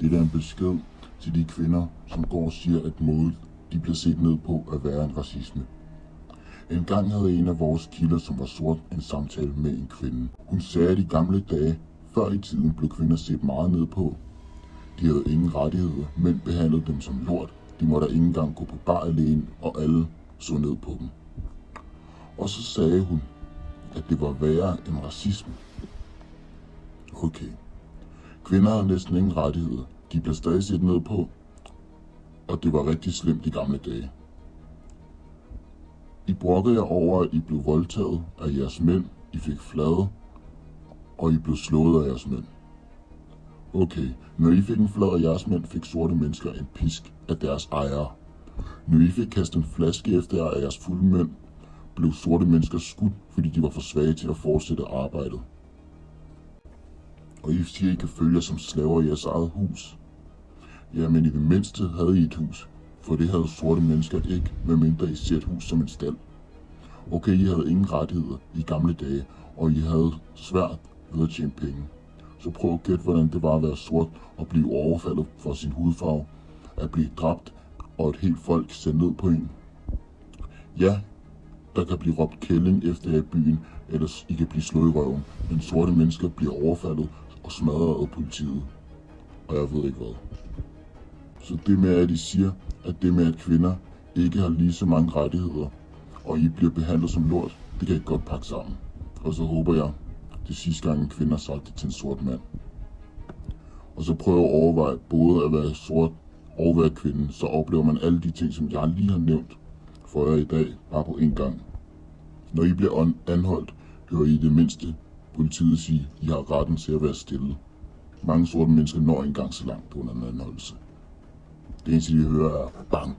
Det er en besked til de kvinder, som går og siger, at målet de bliver set ned på at være en racisme. En gang havde en af vores kilder, som var sort, en samtale med en kvinde. Hun sagde, at i gamle dage, før i tiden, blev kvinder set meget ned på. De havde ingen rettigheder, mænd behandlede dem som lort. De måtte ikke engang gå på bar alene, og alle så ned på dem. Og så sagde hun, at det var værre end racisme. Okay. Kvinder havde næsten ingen rettigheder. De blev stadig set ned på, og det var rigtig slemt i gamle dage. I brokkede jer over, at I blev voldtaget af jeres mænd, I fik flade, og I blev slået af jeres mænd. Okay, når I fik en flad af jeres mænd, fik sorte mennesker en pisk af deres ejere. Når I fik kastet en flaske efter jer af jeres fulde mænd, blev sorte mennesker skudt, fordi de var for svage til at fortsætte arbejdet. Og I siger, I kan føle jer som slaver i jeres eget hus. Ja, men i det mindste havde I et hus, for det havde sorte mennesker ikke, medmindre I ser et hus som en stald. Okay, I havde ingen rettigheder i gamle dage, og I havde svært ved at tjene penge. Så prøv at gætte, hvordan det var at være sort og blive overfaldet for sin hudfarve, at blive dræbt og et helt folk sendt ned på en. Ja, der kan blive råbt kælling efter jer i byen, ellers I kan blive slået i røven, men sorte mennesker bliver overfaldet og smadret af politiet. Og jeg ved ikke hvad. Så det med, at I siger, at det med, at kvinder ikke har lige så mange rettigheder, og I bliver behandlet som lort, det kan I godt pakke sammen. Og så håber jeg, det sidste gang en kvinde har sagt det til en sort mand. Og så prøv at overveje både at være sort og være kvinde, så oplever man alle de ting, som jeg lige har nævnt for jer i dag, bare på en gang. Når I bliver anholdt, hører I det mindste politiet sige, at I har retten til at være stille. Mange sorte mennesker når ikke engang så langt under en anholdelse. Det eneste, de hører, er bang.